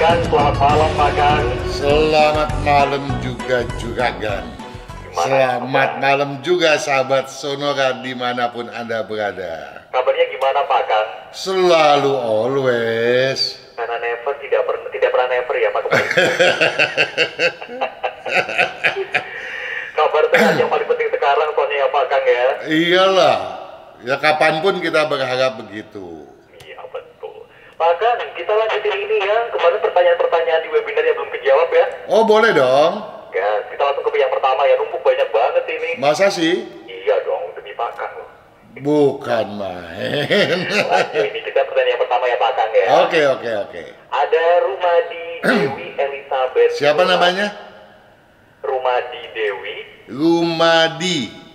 Gan, selamat malam Pak Gan. Selamat malam juga Juragan. Selamat malam juga sahabat Sonora dimanapun Anda berada. Kabarnya gimana Pak Gan? Selalu always. Karena never tidak pernah never ya Pak. Kabar sehat yang paling penting sekarang soalnya ya Pak Kang ya. Iyalah, ya kapanpun kita berharap begitu. Iya betul. Pak Kang, kita lanjutin ini ya. Kemarin pertanyaan-pertanyaan di webinar yang belum kejawab ya. Oh boleh dong. Ya, kita langsung ke yang pertama ya. Numpuk banyak banget ini. Masa sih? Iya dong, demi Pak Kang loh. Bukan main. Lanjut, ini kita pertanyaan yang pertama ya Pak Kang ya. Oke. Ada Rumadi Dewi Elizabeth. Siapa namanya? Rumadi Dewi.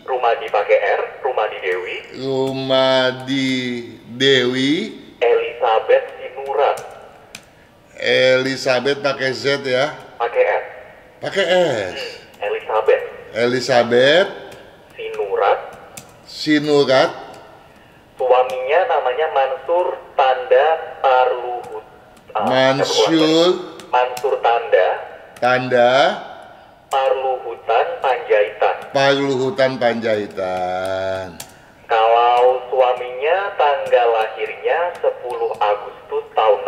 Rumadi pakai R. Rumadi Dewi. Rumadi Dewi. Elizabeth Sinura. Elizabeth pakai Z ya? Pakai R. Pakai S. Elizabeth Sinurat. Suaminya namanya Mansur Tanda Parluhut. Mansur Tanda Parluhutan Panjaitan. Kalau suaminya tanggal lahirnya 10 Agustus tahun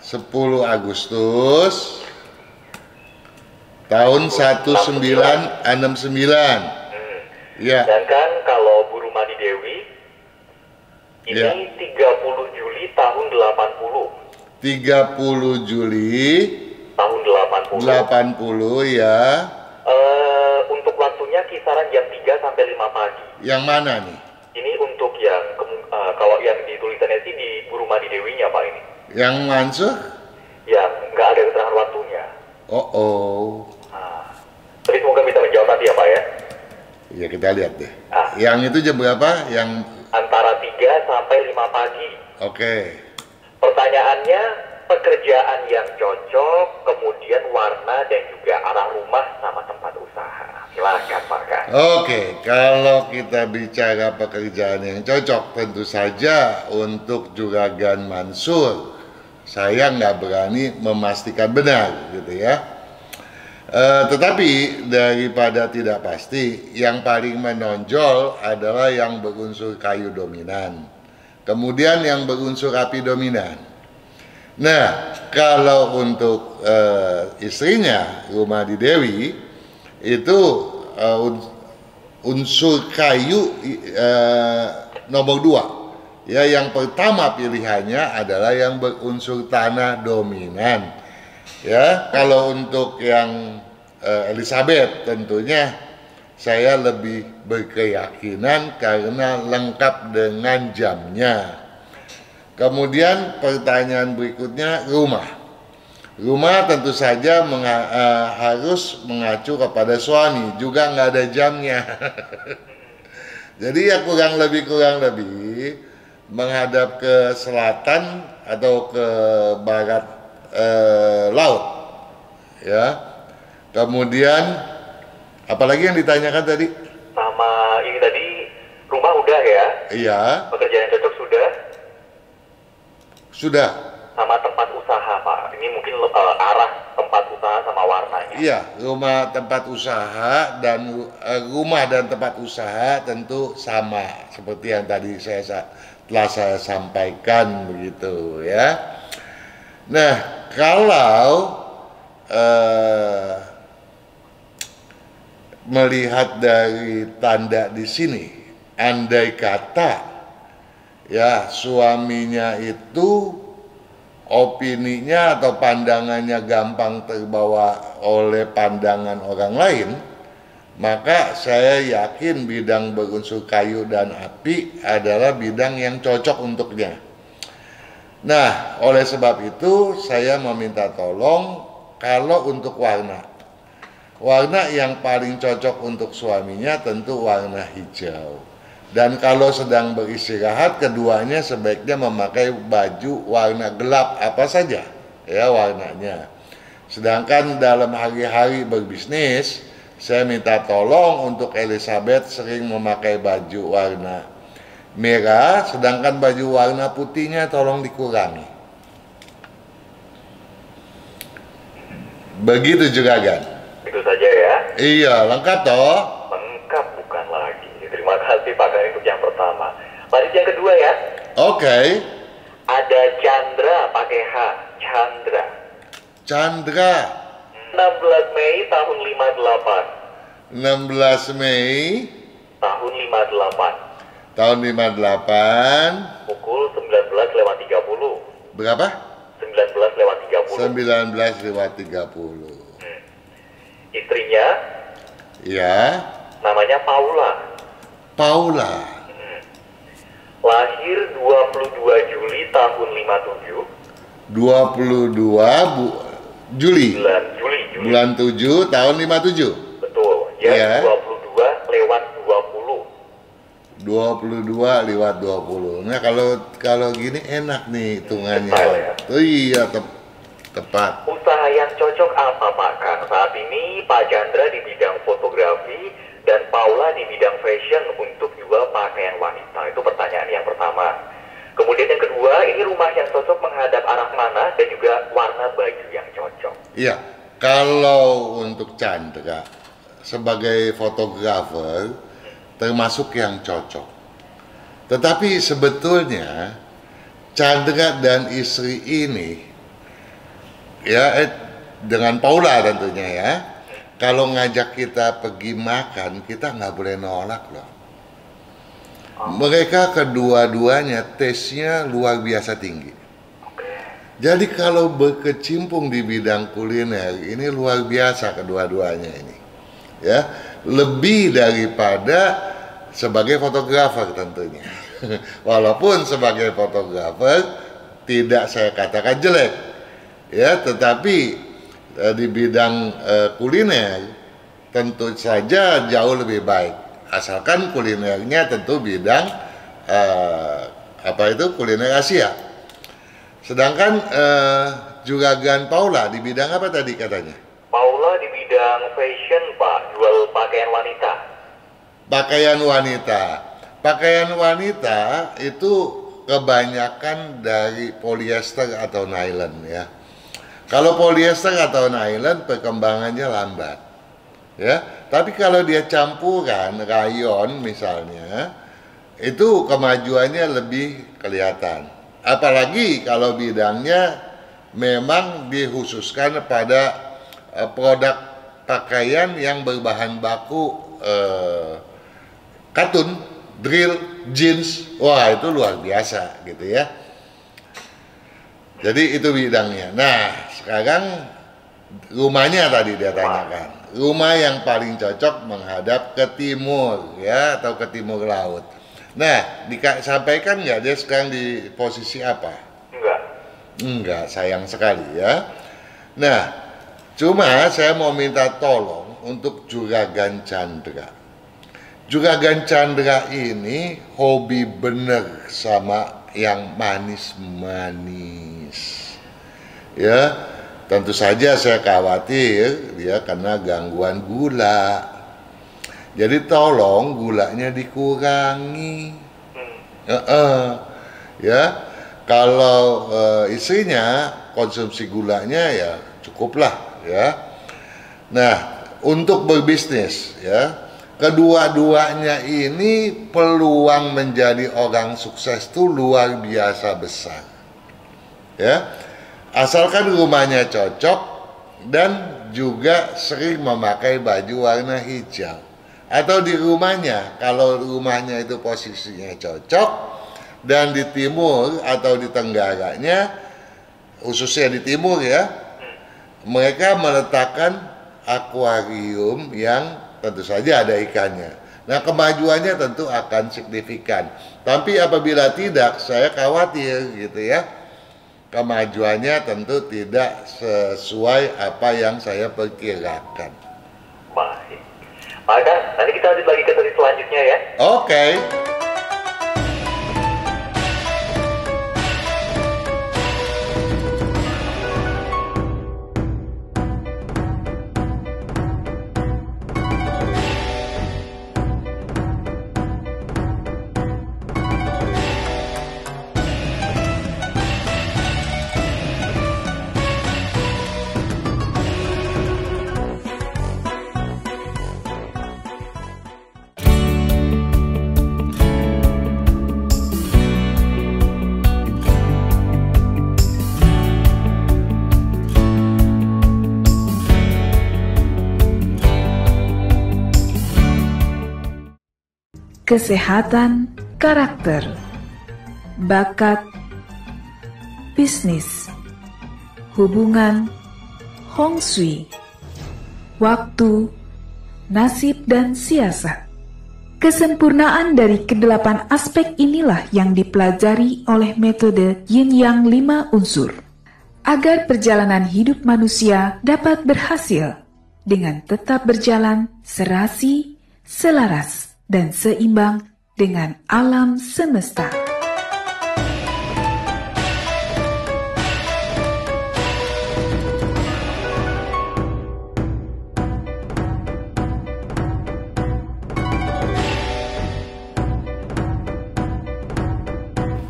10 Agustus tahun 1969. Ya. Sedangkan kalau Bu Rumadi Dewi ini Ya. 30 Juli tahun 80. 30 Juli Tahun 80. ya. Untuk waktunya kisaran jam 3 sampai 5 pagi. Yang mana nih? Ini untuk yang kalau yang di tulisannya sih di Bu Rumadi Dewinya Pak ini. Yang Mansur? Yang nggak ada keterangan waktunya. Oh. Tapi semoga bisa menjawab nanti ya Pak ya. Ya kita lihat deh. Yang itu jam berapa? Yang Antara 3 sampai 5 pagi. Oke. Pertanyaannya, pekerjaan yang cocok, kemudian warna dan juga arah rumah sama tempat usaha. Silakan Pak Kang. Oke, kalau kita bicara pekerjaan yang cocok, tentu saja untuk Juragan Mansur, saya nggak berani memastikan benar, gitu ya. Tetapi daripada tidak pasti, yang paling menonjol adalah yang berunsur kayu dominan, kemudian yang berunsur api dominan. Nah, kalau untuk istrinya Rumadi Dewi itu unsur kayu nomor 2. Ya, yang pertama pilihannya adalah yang berunsur tanah dominan. Ya, kalau untuk yang Elizabeth tentunya saya lebih berkeyakinan karena lengkap dengan jamnya. Kemudian pertanyaan berikutnya rumah. Rumah tentu saja harus mengacu kepada suami, juga nggak ada jamnya. Jadi ya kurang lebih menghadap ke selatan atau ke barat laut, ya. Kemudian apalagi yang ditanyakan tadi? Sama ini tadi rumah udah ya? Iya. Pekerjaan yang cocok Sudah. Sama tempat usaha Pak. Ini mungkin arah tempat usaha sama warnanya. Iya, rumah tempat usaha dan rumah dan tempat usaha tentu sama seperti yang tadi telah saya sampaikan begitu ya. Nah, kalau melihat dari tanda di sini, andai kata ya suaminya itu opininya atau pandangannya gampang terbawa oleh pandangan orang lain, maka saya yakin bidang berunsur kayu dan api adalah bidang yang cocok untuknya. Nah, oleh sebab itu saya meminta tolong kalau untuk warna yang paling cocok untuk suaminya tentu warna hijau. Dan kalau sedang beristirahat, keduanya sebaiknya memakai baju warna gelap apa saja ya warnanya. Sedangkan dalam hari-hari berbisnis, saya minta tolong untuk Elizabeth sering memakai baju warna merah, sedangkan baju warna putihnya tolong dikurangi. Begitu juragan. Itu saja ya. Iya, lengkap toh? Lengkap bukan lagi. Terima kasih Pak Gani untuk yang pertama. Lanjut yang kedua ya. Oke. Ada Chandra pakai H. Chandra. Chandra. 16 Mei tahun 58. 16 Mei Tahun 58. tahun 58. Pukul 19:30. Berapa? 19:30. 19:30. Istrinya Ya. namanya Paula. Paula. Lahir 22 Juli tahun 57. 22 Juli. Bulan Juli. Bulan 7 tahun 57. Betul. Ya, Iya. 22/20. 22/20. Nah, kalau gini enak nih hitungannya. Detail ya. Oh iya, tepat. Usaha yang cocok apa Pak Kang? Saat ini Pak Chandra di bidang fotografi dan Paula di bidang fashion untuk jual pakaian wanita. Itu pertanyaan yang pertama. Kemudian yang kedua, ini rumah yang cocok menghadap arah mana dan juga warna baju yang cocok. Iya, kalau untuk Chandra sebagai fotografer termasuk yang cocok. Tetapi sebetulnya Chandra dan istri ini ya dengan Paula tentunya ya, kalau ngajak kita pergi makan kita nggak boleh nolak loh. Mereka kedua-duanya tesnya luar biasa tinggi. Jadi kalau berkecimpung di bidang kuliner ini luar biasa kedua-duanya ini, ya lebih daripada sebagai fotografer tentunya. Walaupun sebagai fotografer tidak saya katakan jelek, ya, tetapi di bidang kuliner tentu saja jauh lebih baik. Asalkan kulinernya tentu bidang kuliner Asia. Sedangkan juragan Paula di bidang apa tadi katanya? Paula di bidang fashion Pak, jual pakaian wanita. Pakaian wanita. Pakaian wanita itu kebanyakan dari polyester atau nylon ya. Kalau polyester atau nylon perkembangannya lambat. Ya, tapi kalau dia campuran rayon misalnya, itu kemajuannya lebih kelihatan. Apalagi kalau bidangnya memang dikhususkan pada produk pakaian yang berbahan baku katun, drill, jeans. Wah, itu luar biasa gitu ya. Jadi itu bidangnya. Nah, sekarang rumahnya tadi dia tanyakan. Rumah yang paling cocok menghadap ke timur ya, atau ke timur laut. Nah, disampaikan nggak dia sekarang di posisi apa? Enggak, sayang sekali ya. Nah, cuma saya mau minta tolong untuk Juragan Chandra. Juragan Chandra ini hobi bener sama yang manis-manis. Ya, tentu saja saya khawatir dia kena gangguan gula. Jadi tolong gulanya dikurangi. Ya, kalau istrinya konsumsi gulanya ya cukuplah ya. Nah, untuk berbisnis ya, kedua-duanya ini peluang menjadi orang sukses itu luar biasa besar. Ya, asalkan rumahnya cocok dan juga sering memakai baju warna hijau. Atau di rumahnya, kalau rumahnya itu posisinya cocok dan di timur atau di tenggaranya, khususnya di timur ya, mereka meletakkan akuarium yang tentu saja ada ikannya. Nah, kemajuannya tentu akan signifikan. Tapi apabila tidak, saya khawatir gitu ya, kemajuannya tentu tidak sesuai apa yang saya perkirakan. Baik. Maka nanti kita lanjut lagi ke sesi selanjutnya ya. Oke. kesehatan, karakter, bakat, bisnis, hubungan, Hong Shui, waktu, nasib dan siasat. Kesempurnaan dari kedelapan aspek inilah yang dipelajari oleh metode Yin Yang 5 unsur. Agar perjalanan hidup manusia dapat berhasil dengan tetap berjalan serasi, selaras, dan seimbang dengan alam semesta.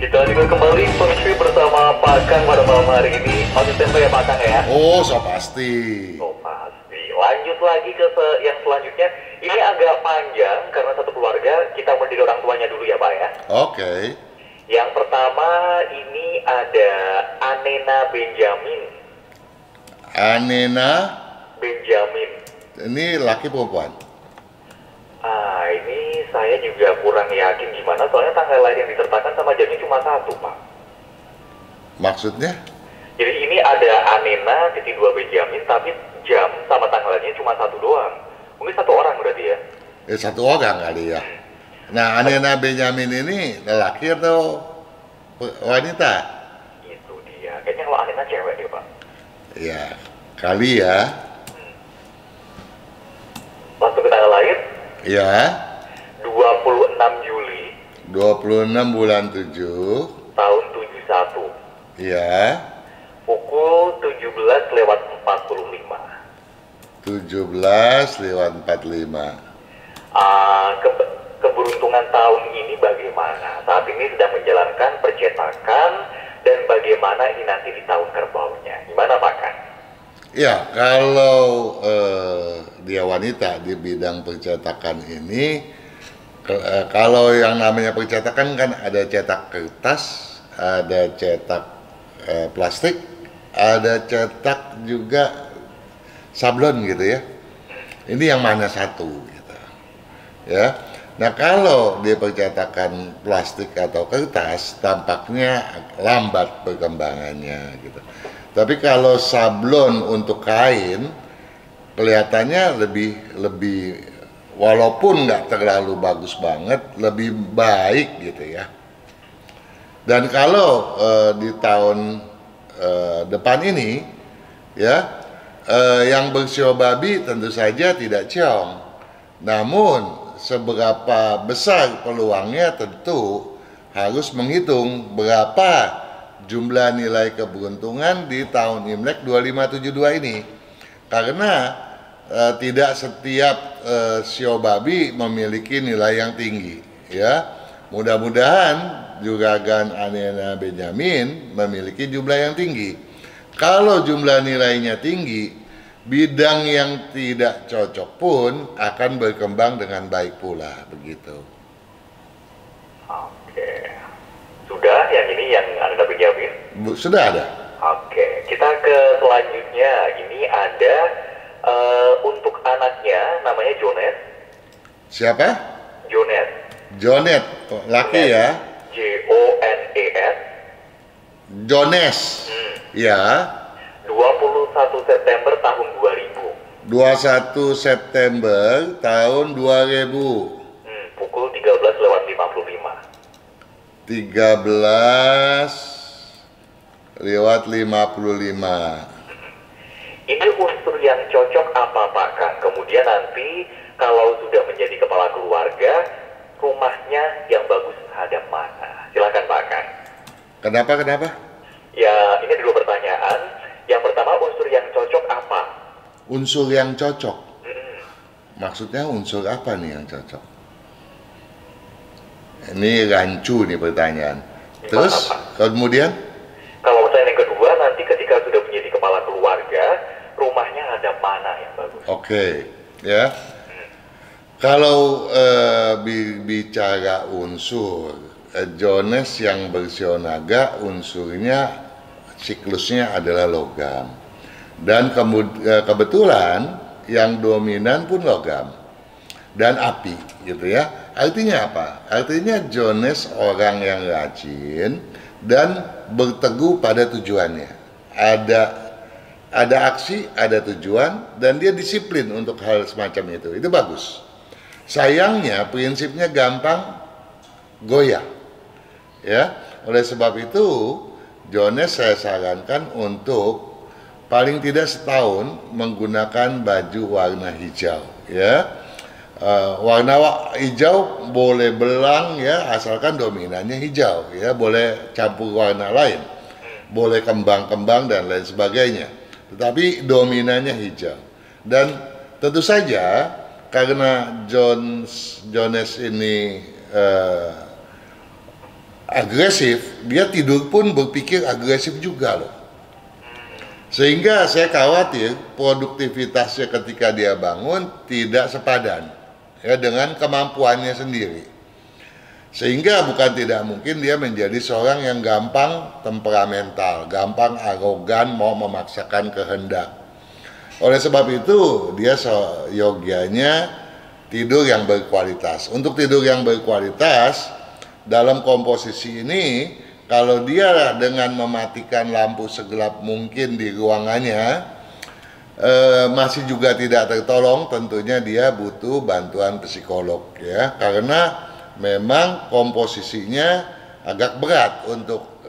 Kita juga kembali Feng Shui bersama Pak Kang pada malam hari ini. Masih tempe ya Pak Kang ya? Oh, so pasti. Oh pasti. Lanjut lagi ke yang selanjutnya. Ini agak panjang karena satu keluarga kita menjadi orang tuanya dulu ya Pak ya. Oke. Yang pertama ini ada Anena Benjamin. Anena, Benjamin. ini laki perempuan? Ini saya juga kurang yakin gimana soalnya tanggal lahir yang disertakan sama jamnya cuma satu Pak. Maksudnya? Jadi ini ada Anena /2 Benjamin tapi jam sama tanggalnya cuma satu doang. Mungkin satu orang berarti ya? Satu orang kali ya. Nah, Anena Benjamin ini lelaki atau wanita? Itu dia. Kayaknya kalau Anena cewek deh Pak. Ya, kali ya. Langsung ke tanggal lahir? Ya. 26 Juli 26 bulan 7. tahun 71. Ya. Pukul 17:45. 17:45. Keberuntungan tahun ini bagaimana? Saat ini sedang menjalankan percetakan dan bagaimana ini nanti di tahun kerbaunya? Gimana Pak Kang? Ya, kalau dia wanita di bidang percetakan ini, kalau yang namanya percetakan kan ada cetak kertas, ada cetak plastik, ada cetak juga sablon gitu ya. Ini yang mana satu gitu. Ya. Nah, kalau di percetakan plastik atau kertas tampaknya lambat perkembangannya gitu. Tapi kalau sablon untuk kain kelihatannya lebih walaupun nggak terlalu bagus banget, lebih baik gitu ya. Dan kalau di tahun depan ini ya yang bersio babi tentu saja tidak ciong. Namun seberapa besar peluangnya tentu harus menghitung berapa jumlah nilai keberuntungan di tahun Imlek 2572 ini. Karena tidak setiap sio babi memiliki nilai yang tinggi ya. Mudah-mudahan juragan Anena Benjamin memiliki jumlah yang tinggi. Kalau jumlah nilainya tinggi, bidang yang tidak cocok pun akan berkembang dengan baik pula begitu. Oke. Sudah yang ini yang Anda Benjamin? Sudah ada. Oke, kita ke selanjutnya. Ini ada untuk anaknya namanya Jones. Siapa? Jones. Jonet, laki ya? Jones. Jones. Ya. 21 September tahun 2000. 21 September tahun 2000. Pukul 13:55. 13:55. Ini unsur yang cocok apa Pak Kang? Kemudian nanti kalau sudah menjadi kepala keluarga, rumahnya yang bagus hadap mana? Silakan Pak Kang. Kenapa? Ya, ini ada dua pertanyaan. Yang pertama, unsur yang cocok apa? Unsur yang cocok. Maksudnya unsur apa nih yang cocok? Ini rancu nih pertanyaan. Terus kemudian? Kalau pertanyaan yang kedua, nanti ketika sudah menjadi kepala keluarga, rumahnya ada mana yang bagus? Oke, ya. Kalau bicara unsur, Jones yang bersio naga unsurnya siklusnya adalah logam. Dan kebetulan yang dominan pun logam dan api gitu ya. Artinya apa? Artinya Jones orang yang rajin dan berteguh pada tujuannya. Ada aksi, ada tujuan, dan dia disiplin untuk hal semacam itu. Itu bagus. Sayangnya prinsipnya gampang goyah. Ya, oleh sebab itu Jones saya sarankan untuk paling tidak setahun menggunakan baju warna hijau. Ya. Warna hijau boleh belang ya, asalkan dominannya hijau ya, boleh campur warna lain, boleh kembang-kembang dan lain sebagainya, tetapi dominannya hijau. Dan tentu saja karena Jones ini agresif, dia tidur pun berpikir agresif juga loh. Sehingga saya khawatir produktivitasnya ketika dia bangun tidak sepadan ya dengan kemampuannya sendiri. Sehingga bukan tidak mungkin dia menjadi seorang yang gampang temperamental, gampang arogan, mau memaksakan kehendak. Oleh sebab itu dia yogianya tidur yang berkualitas. Untuk tidur yang berkualitas dalam komposisi ini, kalau dia dengan mematikan lampu segelap mungkin di ruangannya masih juga tidak tertolong, tentunya dia butuh bantuan psikolog ya, karena memang komposisinya agak berat untuk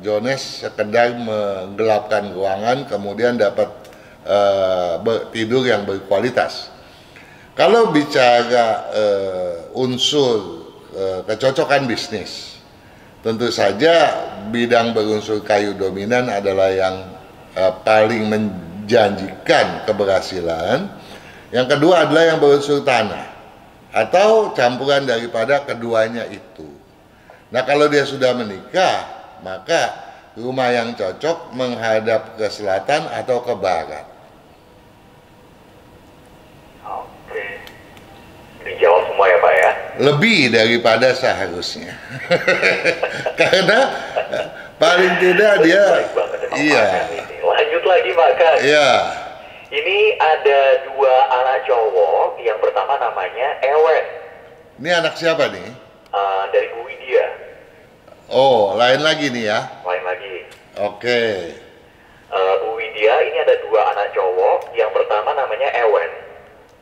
Jones sekedar menggelapkan ruangan kemudian dapat tidur yang berkualitas. Kalau bicara unsur kecocokan bisnis, tentu saja bidang berunsur kayu dominan adalah yang paling menjanjikan keberhasilan. Yang kedua adalah yang berunsur tanah atau campuran daripada keduanya itu. Nah, kalau dia sudah menikah, maka rumah yang cocok menghadap ke selatan atau ke barat. Oke, dijawab semua ya Pak ya? Lebih daripada seharusnya. Karena paling tidak dia iya. Lanjut lagi Pak Kang. Iya. Ini ada dua anak cowok. Yang pertama namanya Ewen. Ini anak siapa nih? Dari Bu Widya. Oh, lain lagi nih ya? Lain lagi. Oke. Bu Widya ini ada dua anak cowok. Yang pertama namanya Ewen.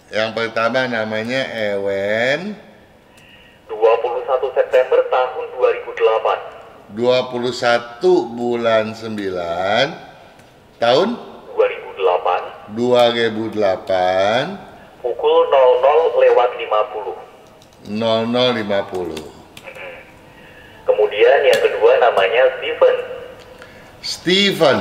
Yang pertama namanya Ewen. 21 September tahun 2008. 21 bulan 9 tahun 2008. 2008 pukul 00:50. 00:50. Kemudian yang kedua namanya Steven.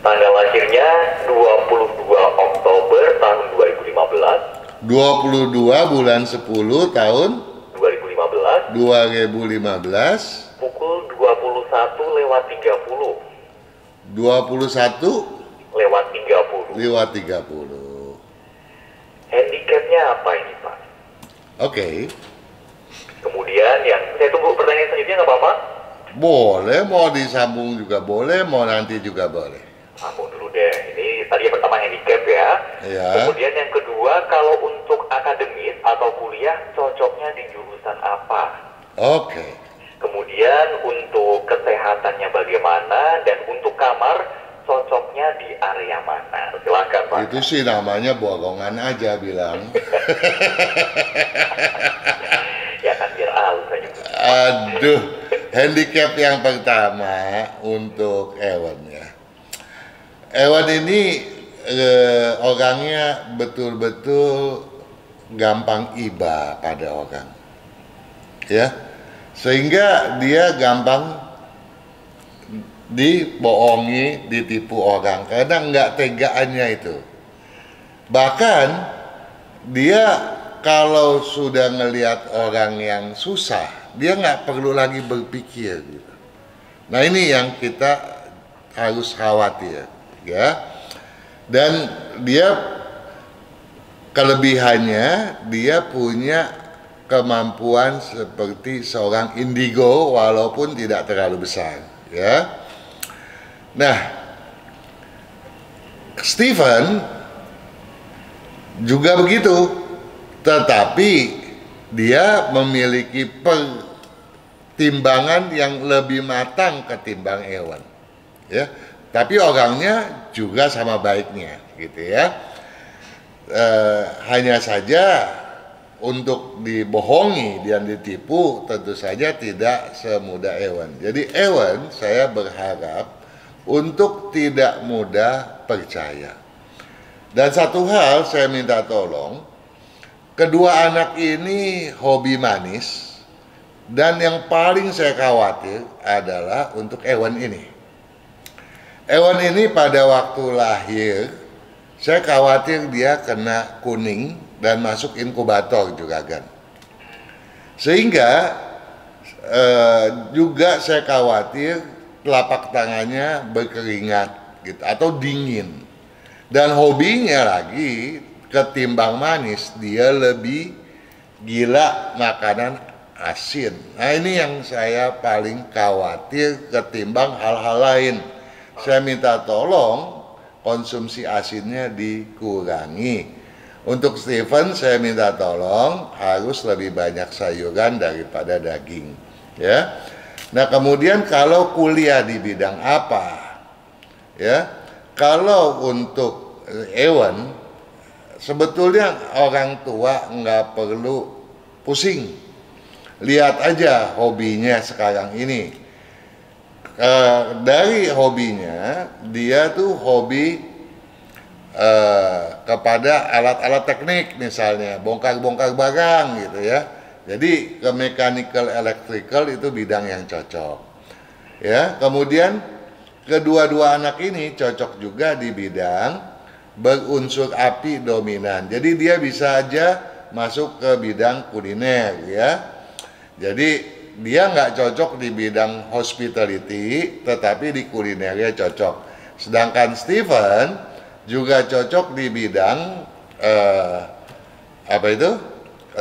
Tanggal lahirnya 22 Oktober tahun 2015. 22 bulan 10 tahun 2015. Pukul 21:30. 21:30. Handicapnya apa ini Pak? Oke. Kemudian yang saya tunggu pertanyaan selanjutnya nggak apa-apa? Boleh, mau disambung juga boleh, mau nanti juga boleh. Sambung dulu deh. Ini tadi yang pertama handicap ya. Ya. Kemudian yang kedua, kalau untuk akademis atau kuliah cocoknya di jurusan apa? Oke. Kemudian untuk kesehatannya bagaimana, dan untuk kamar cocoknya di area mana? Silakan Pak. Itu sih namanya bohongan aja bilang. Ya kan biar halus aja. Aduh, handicap yang pertama untuk Ewan ya. Ewan ini orangnya betul-betul gampang iba pada orang, ya, sehingga dia gampang dibohongi, ditipu orang karena nggak tegaannya itu. Bahkan dia kalau sudah ngelihat orang yang susah, dia nggak perlu lagi berpikir gitu. Nah, ini yang kita harus khawatir ya. Dan dia kelebihannya, dia punya kemampuan seperti seorang indigo walaupun tidak terlalu besar ya. Nah, Steven juga begitu, tetapi dia memiliki pertimbangan yang lebih matang ketimbang hewan, ya. Tapi orangnya juga sama baiknya, gitu ya. Hanya saja untuk dibohongi dan ditipu tentu saja tidak semudah hewan. Jadi hewan saya berharap untuk tidak mudah percaya. Dan satu hal saya minta tolong, kedua anak ini hobi manis, dan yang paling saya khawatir adalah untuk hewan ini. Hewan ini pada waktu lahir, saya khawatir dia kena kuning dan masuk inkubator juga kan. Sehingga juga saya khawatir telapak tangannya berkeringat gitu, atau dingin. Dan hobinya lagi ketimbang manis, dia lebih gila makanan asin. Nah ini yang saya paling khawatir ketimbang hal-hal lain. Saya minta tolong konsumsi asinnya dikurangi. Untuk Steven saya minta tolong harus lebih banyak sayuran daripada daging, ya. Nah kemudian kalau kuliah di bidang apa, ya, kalau untuk hewan sebetulnya orang tua nggak perlu pusing. Lihat aja hobinya sekarang ini. Dari hobinya dia tuh hobi kepada alat-alat teknik, misalnya bongkar-bongkar barang gitu ya. Jadi ke mechanical electrical itu bidang yang cocok, ya. Kemudian kedua-dua anak ini cocok juga di bidang berunsur api dominan. Jadi dia bisa aja masuk ke bidang kuliner, ya. Jadi dia nggak cocok di bidang hospitality, tetapi di kulinernya cocok. Sedangkan Steven juga cocok di bidang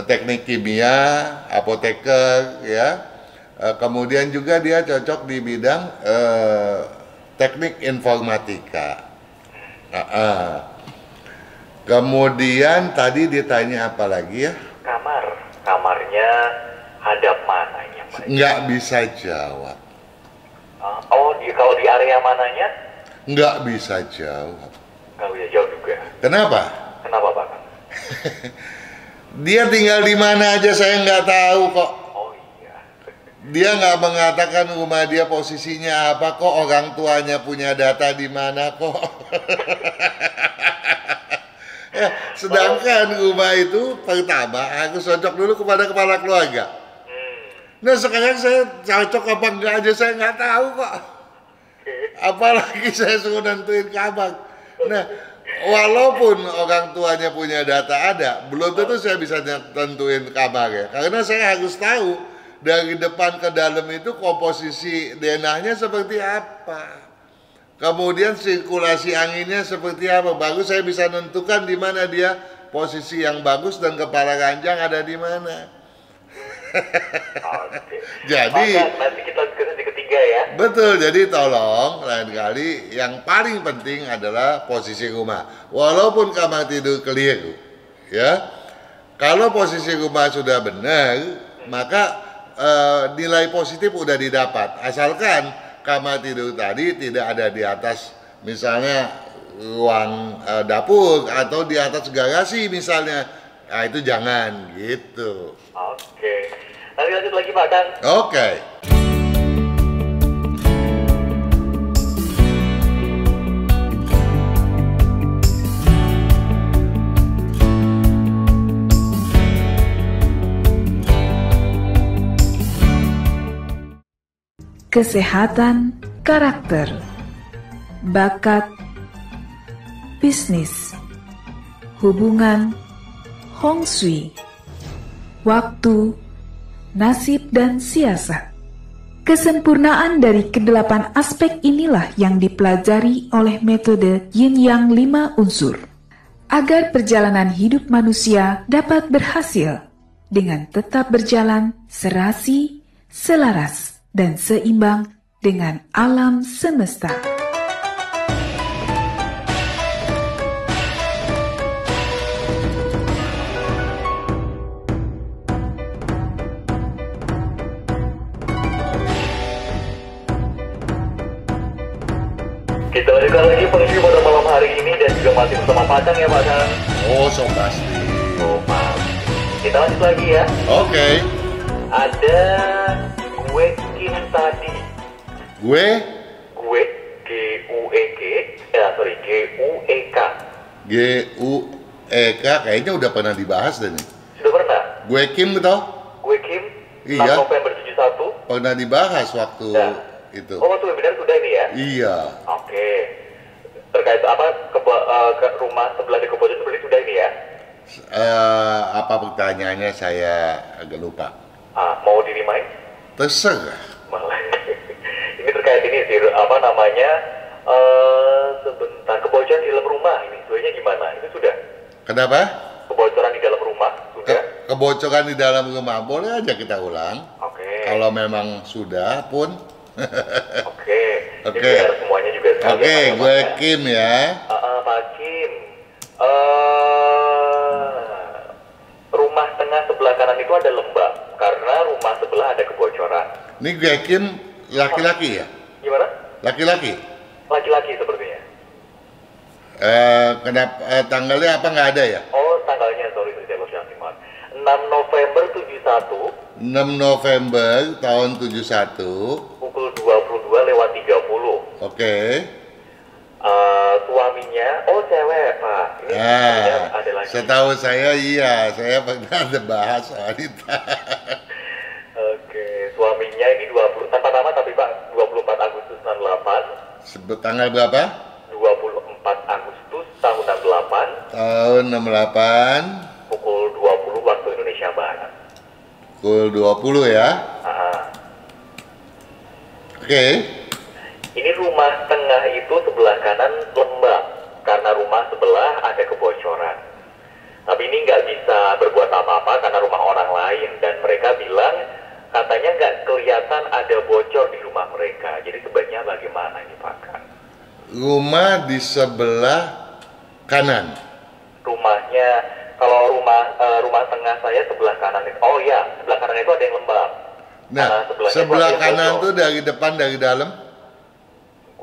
teknik kimia, apoteker, ya. Kemudian juga dia cocok di bidang teknik informatika. Kemudian tadi ditanya apa lagi ya? Kamarnya hadap mananya? Nggak bisa jawab. Kalau di area mananya? Nggak bisa jawab. Nggak bisa jawab juga. Kenapa? Kenapa Pak? Dia tinggal di mana aja saya nggak tahu kok. Oh iya. Dia nggak mengatakan rumah dia posisinya apa kok, orang tuanya punya data di mana kok. Ya, sedangkan rumah itu pertama harus cocok dulu kepada kepala keluarga. Nah sekarang saya cocok apa enggak aja saya nggak tahu kok. Apalagi saya suruh nentuin kamar. Nah walaupun orang tuanya punya data ada, belum tentu saya bisa tentuin kamarnya. Karena saya harus tahu dari depan ke dalam itu komposisi DNA-nya seperti apa. Kemudian sirkulasi anginnya seperti apa. Baru saya bisa menentukan di mana dia posisi yang bagus dan kepala ranjang ada di mana. Oke. Jadi nanti kita ke ketiga ya. betul, jadi tolong lain kali yang paling penting adalah posisi rumah. Walaupun kamar tidur keliru, ya. Kalau posisi rumah sudah benar, maka nilai positif udah didapat. Asalkan kamar tidur tadi tidak ada di atas, misalnya ruang dapur atau di atas garasi misalnya. Nah itu jangan gitu. Oke. Nanti lanjut lagi Pak Kang. Oke. Kesehatan karakter, bakat, bisnis, hubungan, Hong Shui, waktu, nasib dan siasat. Kesempurnaan dari kedelapan aspek inilah yang dipelajari oleh metode Yin Yang 5 unsur, agar perjalanan hidup manusia dapat berhasil dengan tetap berjalan serasi, selaras, dan seimbang dengan alam semesta. sekali lagi pengisi pada malam hari ini dan juga masih bersama Padang ya Pak Kang. Oh, so pasti. Oh, Pak. Kita lanjut lagi ya. Oke. Ada gue Kim tadi. Gue G-U-E-G, G-U-E-K. G-U-E-K kayaknya udah pernah dibahas deh nih. Sudah pernah? Gue Kim betul? Gue Kim, Iya. 6 November 71. Pernah dibahas waktu Nah. itu. Oh, waktu webinar sudah ini ya? Iya. Oke. Terkait apa ke rumah sebelah di Kebojo seperti sudah ini ya? Apa pertanyaannya saya agak lupa. Mau di-remind? Terserah. Malah. Ini terkait ini sih, apa namanya? Sebentar, kebocoran di dalam rumah ini sebenarnya gimana? Itu sudah? Kenapa? Kebocoran di dalam rumah sudah? Kebocoran di dalam rumah boleh aja kita ulang. Oke. Kalau memang sudah pun. Oke. Oke. Ini biar semuanya juga sekalian Oke, ya, gue Pak, ya. Kim ya. Pak Kim. Rumah tengah sebelah kanan itu ada lembab karena rumah sebelah ada kebocoran. Ini gue Kim laki-laki ya? Gimana? Laki-laki? Laki-laki sepertinya. Kenapa tanggalnya apa nggak ada ya? Oh, tanggalnya sorry saya lupa simak. 6 November 71 6 November tahun 71. pukul 22:30. Oke. Suaminya, oh cewek Pak. Ini suaminya ada lagi. Setahu saya iya, saya pernah ada bahas soal itu. Oke, suaminya ini 20 tanpa nama tapi Pak 24 Agustus 68. Sebut tanggal berapa? 24 Agustus tahun 68 Tahun 68. pukul 20 waktu Indonesia Barat. Pukul 20 ya. Oke. Ini rumah tengah itu sebelah kanan lembab karena rumah sebelah ada kebocoran. Tapi ini nggak bisa berbuat apa-apa karena rumah orang lain dan mereka bilang katanya nggak kelihatan ada bocor di rumah mereka. Jadi sebaiknya bagaimana ini Pak Kang? Rumah di sebelah kanan. Rumahnya kalau rumah tengah saya sebelah kanan itu. Oh ya, sebelah kanan itu ada yang lembab. Nah, Karena sebelahnya sebelah itu ada yang kanan bocor. tuh dari depan dari dalam.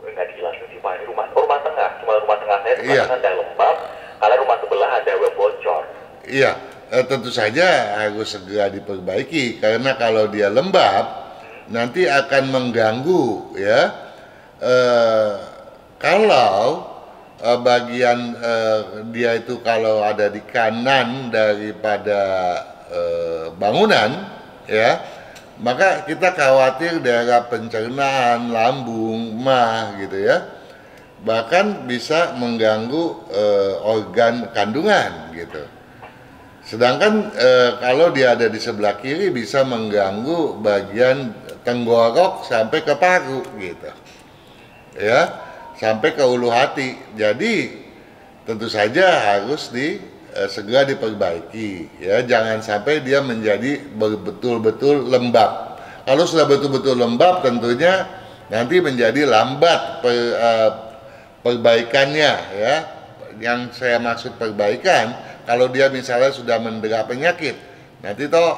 Nggak dijelasin sih Pak, ini rumah tengah, cuma rumah tengah saya sebelah Iya. kanan ada lembab, karena rumah sebelah ada bocor. Iya, tentu saja harus segera diperbaiki karena kalau dia lembab nanti akan mengganggu ya. Kalau bagian dia itu kalau ada di kanan daripada bangunan ya, maka kita khawatir daerah pencernaan, lambung, mah gitu ya, bahkan bisa mengganggu organ kandungan gitu. Sedangkan kalau dia ada di sebelah kiri bisa mengganggu bagian tenggorok sampai ke paru gitu ya, sampai ke ulu hati. Jadi tentu saja harus segera diperbaiki ya, jangan sampai dia menjadi betul-betul lembab. Kalau sudah betul-betul lembab tentunya nanti menjadi lambat perbaikannya ya. Yang saya maksud perbaikan, kalau dia misalnya sudah mendera penyakit, nanti toh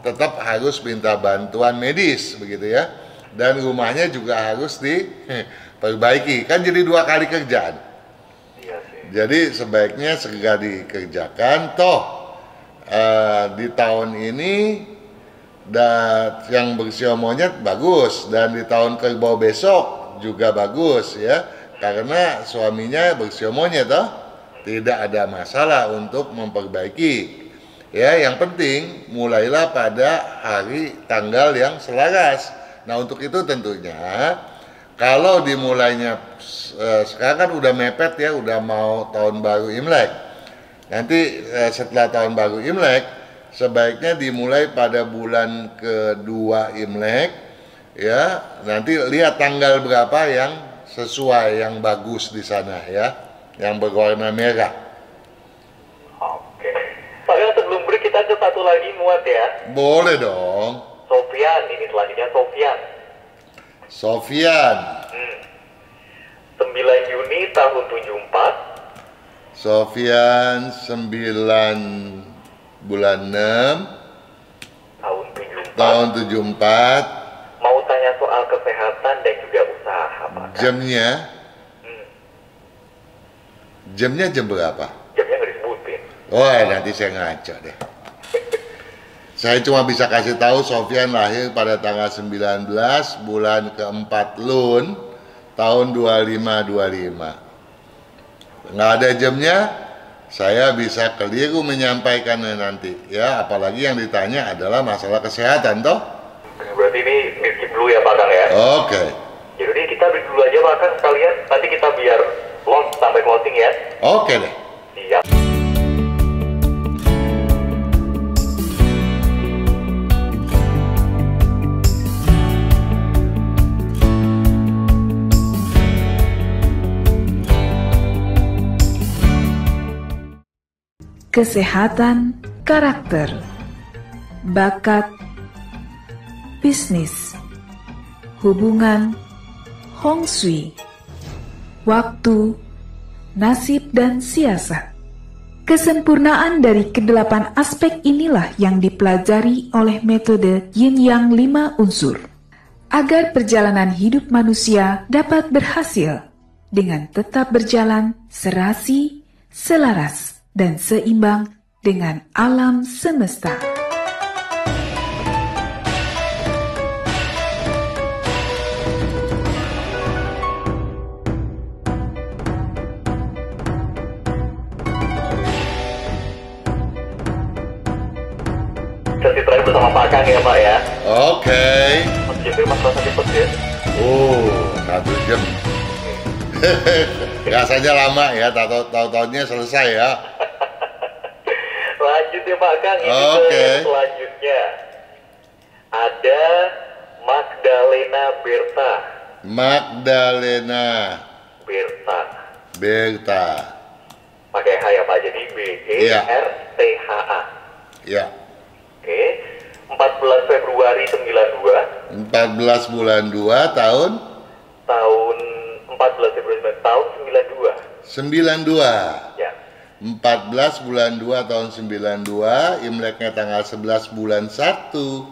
tetap harus minta bantuan medis begitu ya, dan rumahnya juga harus diperbaiki, kan jadi 2 kali kerjaan. Jadi sebaiknya segera dikerjakan. Toh di tahun ini yang bersio monyet bagus, dan di tahun kerbau besok juga bagus ya, karena suaminya bersio monyet toh, tidak ada masalah untuk memperbaiki ya. Yang penting mulailah pada hari tanggal yang selaras. Nah untuk itu tentunya kalau dimulainya sekarang kan udah mepet ya, udah mau tahun baru Imlek. Nanti setelah tahun baru Imlek sebaiknya dimulai pada bulan kedua Imlek ya. Nanti lihat tanggal berapa yang sesuai, yang bagus di sana ya, yang berwarna merah. Oke. Pak, sebelum break kita ke satu lagi muat ya. Boleh dong. Sofian, ini selanjutnya Sofian. Sofian. 9 Juni tahun 74. Sofian 9 bulan 6 tahun 74. Mau tanya soal kesehatan dan juga usaha Pak. Jamnya Jamnya jam berapa? Jamnya nggak disebutin. Oh, nanti saya ngaco deh. Saya cuma bisa kasih tahu Sofyan lahir pada tanggal 19 bulan keempat Lun tahun 2525. Nggak ada jamnya, saya bisa keliru menyampaikannya nanti ya, apalagi yang ditanya adalah masalah kesehatan toh. Berarti ini skip dulu ya Pak Kang ya. Oke. Jadi kita break dulu aja Pak Kang sekalian, nanti kita biar long sampai closing ya. Oke deh. Siap. Kesehatan karakter, bakat, bisnis, hubungan, Hong Shui, waktu, nasib dan siasat. Kesempurnaan dari kedelapan aspek inilah yang dipelajari oleh metode Yin Yang 5 unsur, agar perjalanan hidup manusia dapat berhasil dengan tetap berjalan serasi, selaras, dan seimbang dengan alam semesta. Sesi terakhir bersama Pak Kang ya Pak ya. Oke. Mas Jeffrey mas rasa cepet ya. Oh, 1 jam. Rasanya lama ya, tahu-tahunya selesai ya. Lanjut ya Pak Kang, ini Oke. selanjutnya ada Magdalena Berta. Magdalena Berta. Pakai H ya Pak, jadi BERTHA. Ya. Oke, 14 Februari 92. 14 bulan 2 tahun 14 Februari tahun 92. 92. Ya. 14 bulan 2 tahun 92, Imleknya tanggal 11 bulan 1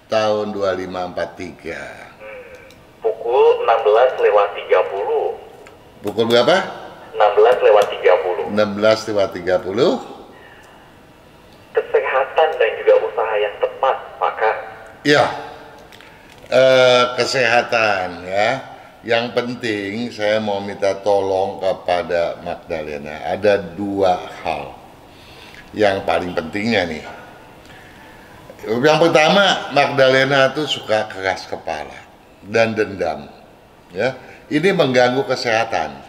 tahun 2543. Pukul 16:30. Pukul berapa? 16:30. 16:30. Kesehatan dan juga usaha yang tepat, maka Ya, kesehatan ya. Yang penting saya mau minta tolong kepada Magdalena. Ada 2 hal yang paling pentingnya nih. Yang pertama, Magdalena tuh suka keras kepala dan dendam. Ya, ini mengganggu kesehatan.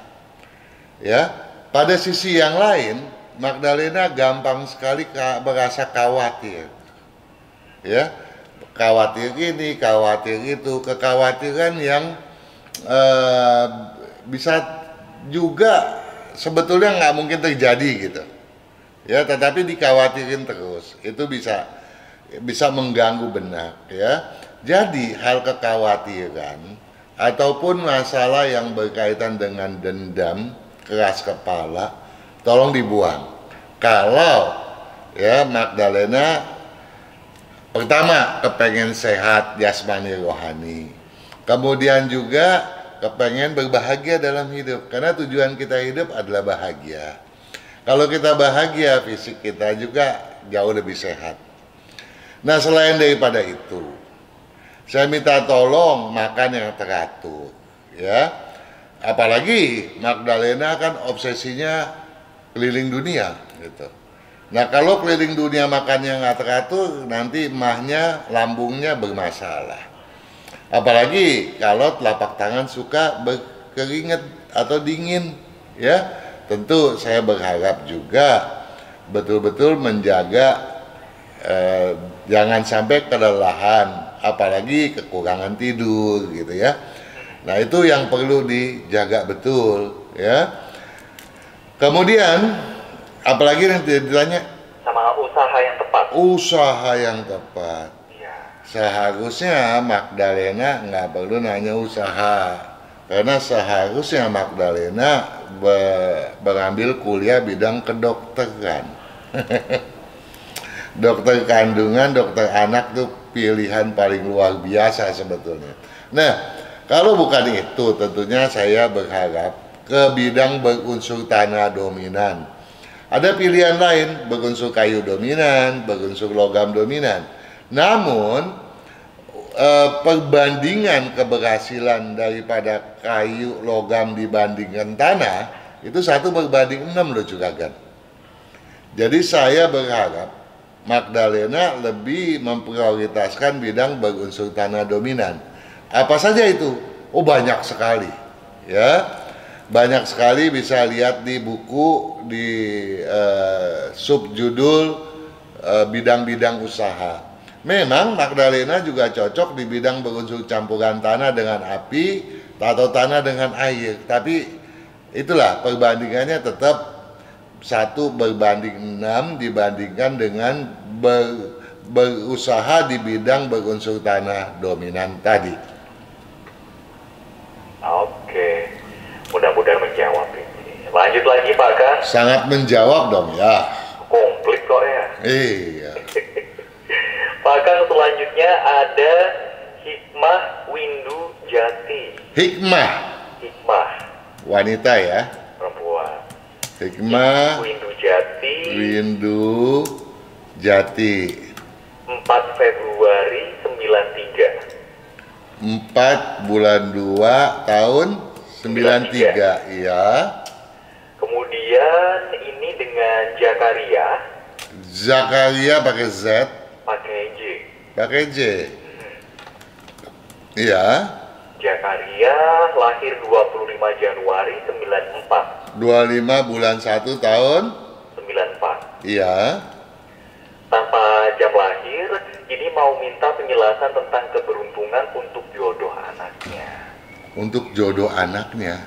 Ya, pada sisi yang lain, Magdalena gampang sekali merasa khawatir. Ya, khawatir ini, khawatir itu, kekhawatiran yang bisa juga sebetulnya nggak mungkin terjadi gitu ya, tetapi dikhawatirin terus itu bisa mengganggu benak ya. Jadi hal kekhawatiran ataupun masalah yang berkaitan dengan dendam, keras kepala, tolong dibuang. Kalau ya Magdalena pertama kepengen sehat jasmani rohani, kemudian juga kepengen berbahagia dalam hidup, karena tujuan kita hidup adalah bahagia. Kalau kita bahagia, fisik kita juga jauh lebih sehat. Nah, selain daripada itu, saya minta tolong makan yang teratur, ya. Apalagi Magdalena kan obsesinya keliling dunia, gitu. Nah, kalau keliling dunia makannya nggak teratur, nanti emahnya, lambungnya bermasalah. Apalagi kalau telapak tangan suka berkeringat atau dingin, ya. Tentu saya berharap juga betul-betul menjaga jangan sampai kelelahan, apalagi kekurangan tidur, gitu ya. Nah, itu yang perlu dijaga betul, ya. Kemudian apalagi yang ditanya? Sama usaha yang tepat. Usaha yang tepat. Seharusnya Magdalena nggak perlu nanya usaha, karena seharusnya Magdalena berambil kuliah bidang kedokteran. Dokter kandungan, dokter anak tuh pilihan paling luar biasa sebetulnya. Nah, kalau bukan itu, tentunya saya berharap ke bidang berunsur tanah dominan. Ada pilihan lain berunsur kayu dominan, berunsur logam dominan. Namun perbandingan keberhasilan daripada kayu logam dibandingkan tanah itu 1:6 loh Juragan. Jadi saya berharap Magdalena lebih memprioritaskan bidang berunsur tanah dominan. Apa saja itu? Oh, banyak sekali, ya. Banyak sekali, bisa lihat di buku di subjudul bidang-bidang usaha. Memang Magdalena juga cocok di bidang berunsur campuran tanah dengan api atau tanah dengan air. Tapi itulah perbandingannya tetap 1:6 dibandingkan dengan berusaha di bidang berunsur tanah dominan tadi. Oke. Mudah-mudahan menjawab ini. Lanjut lagi Pak Kang. Sangat menjawab dong ya. Komplit kok ya. Iya. Pak Kang, selanjutnya ada Hikmah Windu Jati. Hikmah. Hikmah. Wanita ya. Perempuan. Hikmah Windu Jati. Windu Jati. 4 Februari 93. 4 bulan 2 tahun 93, iya. Kemudian ini dengan Zakaria. Zakaria pakai Z, Pakai J. pakai J. Iya. Zakaria lahir 25 Januari 94. 25 bulan 1 tahun 94. iya. Tanpa jam lahir, ini mau minta penjelasan tentang keberuntungan untuk jodoh anaknya. Untuk jodoh anaknya.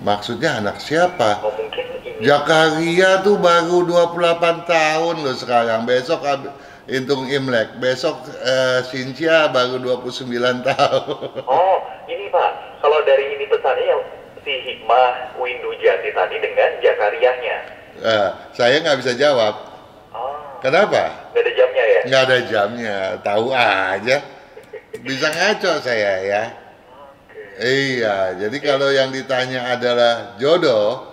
Maksudnya anak siapa? Oh, mungkin ini. Zakaria tuh baru 28 tahun loh sekarang. Besok hitung Imlek. Besok Cynthia baru 29 tahun. Oh, ini Pak. Kalau dari ini pesannya yang si Hikmah Windu Jati tadi dengan Zakarianya. Saya nggak bisa jawab. Oh, Kenapa? nggak ada jamnya ya? Nggak ada jamnya. Tahu aja. Bisa ngaco saya ya. Iya, jadi kalau yang ditanya adalah jodoh,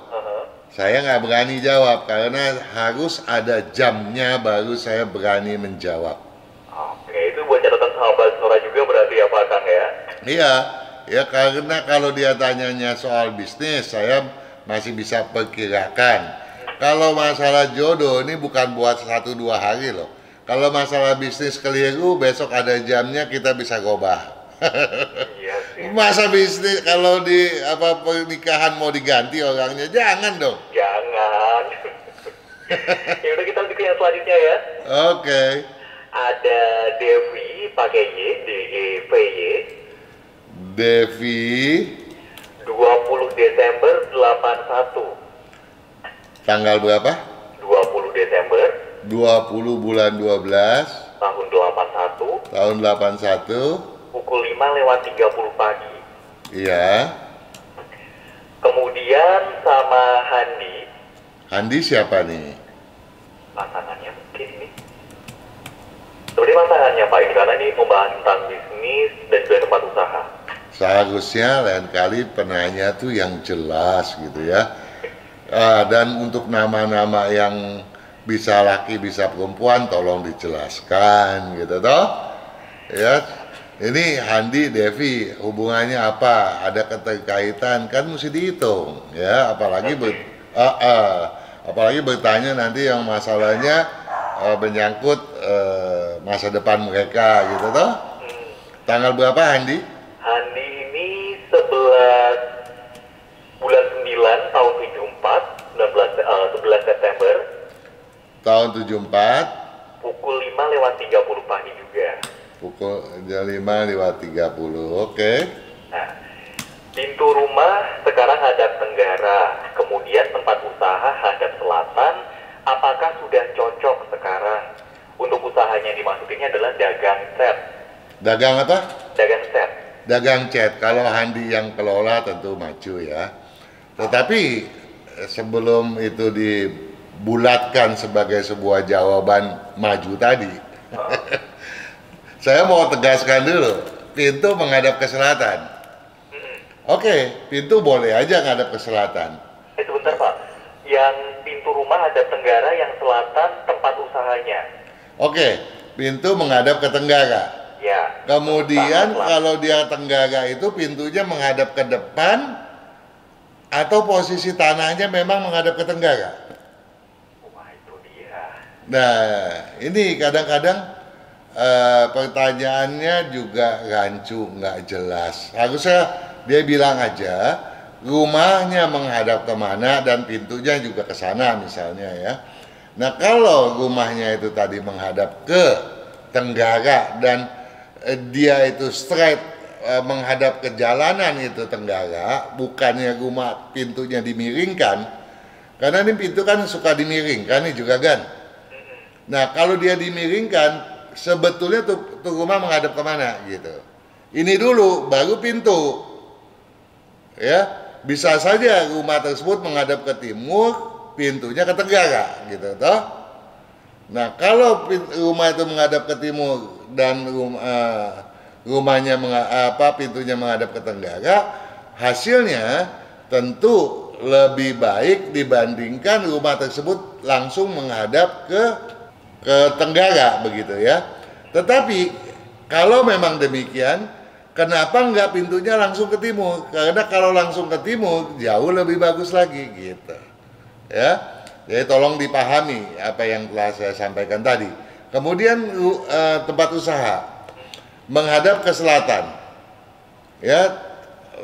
saya nggak berani jawab karena harus ada jamnya baru saya berani menjawab. Oke, itu buat catatan sahabat Sora juga berarti ya Pak Kang ya? Iya, ya karena kalau dia tanyanya soal bisnis, saya masih bisa perkirakan. Kalau masalah jodoh ini bukan buat 1-2 hari loh. Kalau masalah bisnis keliru, besok ada jamnya kita bisa gobah. Iya sih. Masa bisnis kalau di pernikahan mau diganti orangnya, jangan dong. Jangan. Ya udah, kita lanjut ke yang selanjutnya ya. Oke. Ada Devi pakai Y, DEVY. Devi 20 Desember 81. tanggal berapa? 20 Desember 20 bulan 12 tahun 81. tahun 81. Pukul 5:30 pagi. Iya. Kemudian sama Handi. Handi siapa nih? Pasangannya mungkin ini. Sebenarnya pasangannya Pak ini, karena ini membahas tentang bisnis dan juga tempat usaha. Seharusnya lain kali penanya tuh yang jelas gitu ya. Dan untuk nama-nama yang bisa laki bisa perempuan tolong dijelaskan gitu toh. Ya. Ini Handi Devi hubungannya apa? Ada keterkaitan kan mesti dihitung ya. Apalagi bertanya nanti yang masalahnya menyangkut masa depan mereka gitu toh. Tanggal berapa Handi? Handi ini 11 bulan 9 tahun 74, 11 September. Tahun 74. Pukul 5:30 pagi juga. Pukul 5:30, oke. Nah, pintu rumah sekarang hadap tenggara, kemudian tempat usaha hadap selatan. Apakah sudah cocok sekarang? Untuk usahanya dimaksud ini adalah dagang set. Dagang apa? Dagang set. Dagang cat. Kalau Handi yang kelola tentu maju ya. Tetapi sebelum itu dibulatkan sebagai sebuah jawaban maju tadi, saya mau tegaskan dulu, pintu menghadap ke selatan. Oke, pintu boleh aja ngadap ke selatan. Sebentar Pak, yang pintu rumah hadap tenggara, yang selatan tempat usahanya. Oke, pintu menghadap ke tenggara. Ya. Kemudian Selatan. kalau dia tenggara itu pintunya menghadap ke depan atau posisi tanahnya memang menghadap ke tenggara. Wah, itu dia. Nah, ini kadang-kadang pertanyaannya juga rancu, nggak jelas. Harusnya dia bilang aja rumahnya menghadap kemana dan pintunya juga ke sana misalnya ya. Nah kalau rumahnya itu tadi menghadap ke tenggara dan dia itu straight menghadap ke jalanan itu tenggara, bukannya rumah pintunya dimiringkan, karena ini pintu kan suka dimiringkan nih juga kan. Nah kalau dia dimiringkan, sebetulnya tuh rumah menghadap kemana gitu. Ini dulu baru pintu. Ya, bisa saja rumah tersebut menghadap ke timur, pintunya ke tenggara gitu toh. Nah, kalau rumah itu menghadap ke timur dan rumahnya pintunya menghadap ke tenggara, hasilnya tentu lebih baik dibandingkan rumah tersebut langsung menghadap ke tenggara begitu ya. Tetapi kalau memang demikian, kenapa enggak pintunya langsung ke timur? Karena kalau langsung ke timur jauh lebih bagus lagi gitu. Ya. Jadi tolong dipahami apa yang telah saya sampaikan tadi. Kemudian tempat usaha menghadap ke selatan. Ya,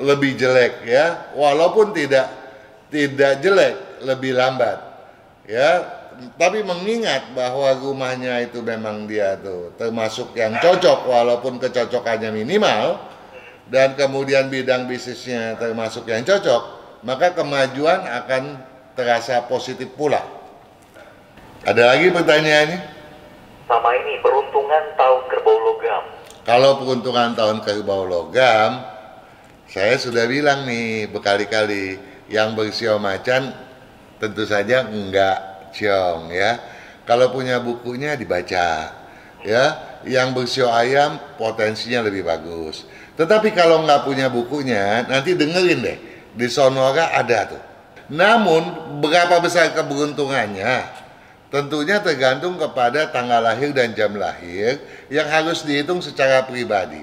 lebih jelek ya. Walaupun tidak jelek, lebih lambat. Ya, tapi mengingat bahwa rumahnya itu memang dia tuh termasuk yang cocok walaupun kecocokannya minimal dan kemudian bidang bisnisnya termasuk yang cocok, maka kemajuan akan terasa positif pula. Ada lagi pertanyaannya? Sama ini, peruntungan tahun kerbau logam. Kalau peruntungan tahun kerbau logam, saya sudah bilang nih berkali-kali, yang bersio macan tentu saja enggak ciong ya. Kalau punya bukunya dibaca ya. Yang bersio ayam potensinya lebih bagus. Tetapi kalau nggak punya bukunya, nanti dengerin deh, di Sonora ada tuh. Namun berapa besar keberuntungannya tentunya tergantung kepada tanggal lahir dan jam lahir yang harus dihitung secara pribadi.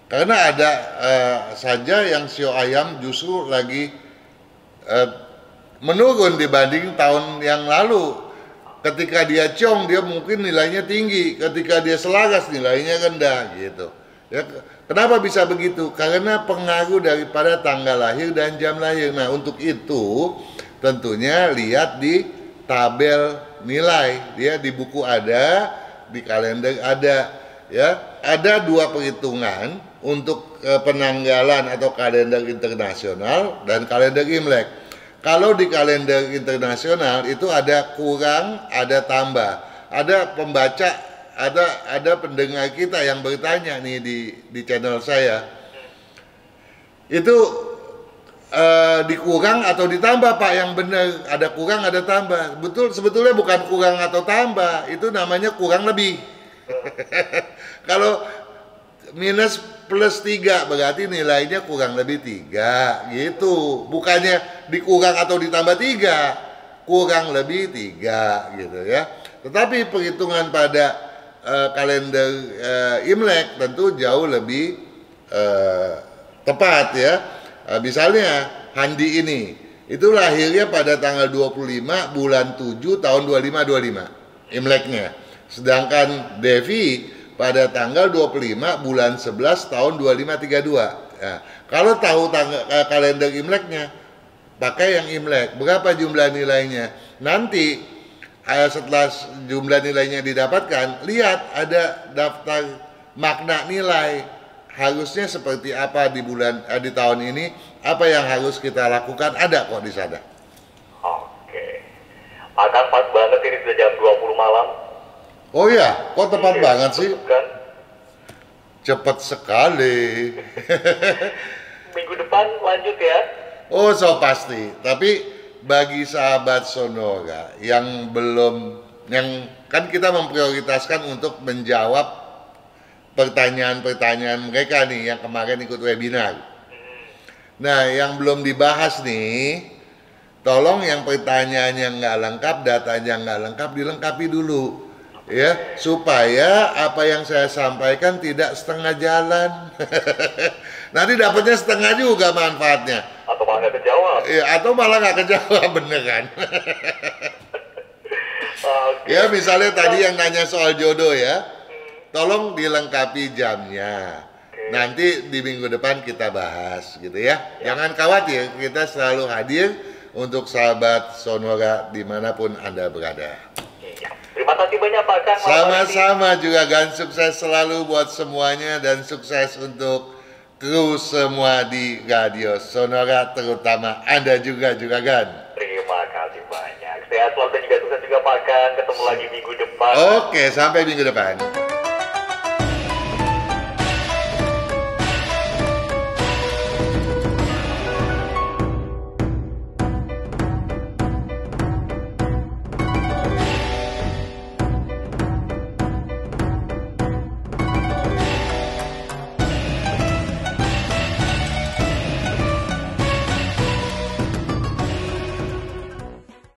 Karena ada saja yang sio ayam justru lagi menurun dibanding tahun yang lalu. Ketika dia ciong dia mungkin nilainya tinggi, ketika dia selaras nilainya rendah gitu. Ya, kenapa bisa begitu? Karena pengaruh daripada tanggal lahir dan jam lahir. Nah, untuk itu tentunya lihat di tabel nilai. Dia di buku ada, di kalender ada, ya. Ada dua perhitungan untuk penanggalan atau kalender internasional dan kalender Imlek. Kalau di kalender internasional itu ada kurang, ada tambah. Ada pembaca, ada pendengar kita yang bertanya nih di channel saya. Itu dikurang atau ditambah Pak, yang benar ada kurang ada tambah. Betul, sebetulnya bukan kurang atau tambah, itu namanya kurang lebih. Kalau minus plus 3 berarti nilainya kurang lebih 3 gitu. Bukannya dikurang atau ditambah 3, kurang lebih 3 gitu ya. Tetapi perhitungan pada kalender Imlek tentu jauh lebih tepat ya. Misalnya Handi ini itu lahirnya pada tanggal 25 bulan 7 tahun 2525 Imleknya. Sedangkan Devi pada tanggal 25 bulan 11 tahun 2532. Nah, kalau tahu kalender Imleknya, pakai yang Imlek. Berapa jumlah nilainya? Nanti setelah jumlah nilainya didapatkan, lihat ada daftar makna nilai. Harusnya seperti apa di tahun ini, apa yang harus kita lakukan, ada kok di sana. Oke. Akan pas banget ini sudah jam 20 malam. Oh ya, kok tepat banget sih? Kan? Cepat sekali. Minggu depan lanjut ya. Oh, so pasti. Tapi bagi sahabat Sonora yang belum, yang kan kita memprioritaskan untuk menjawab pertanyaan-pertanyaan mereka nih yang kemarin ikut webinar. Nah, yang belum dibahas nih, tolong yang pertanyaannya nggak lengkap, datanya nggak lengkap, dilengkapi dulu. Ya, supaya apa yang saya sampaikan tidak setengah jalan. Nanti dapatnya setengah juga manfaatnya. Atau malah nggak kejawab. Ya, atau malah nggak kejawab, bener kan? Oke. Ya, misalnya tadi yang nanya soal jodoh ya, tolong dilengkapi jamnya. Nanti di minggu depan kita bahas gitu ya. Jangan khawatir, kita selalu hadir untuk sahabat Sonora dimanapun Anda berada. Iya. Terima kasih banyak Pak Kang. Sama-sama juga Gan, sukses selalu buat semuanya dan sukses untuk kru semua di Radio Sonora, terutama Anda juga Gan. Terima kasih banyak. Sehat selalu dan juga sukses juga Pak Kang. Ketemu lagi minggu depan. Oke, sampai minggu depan.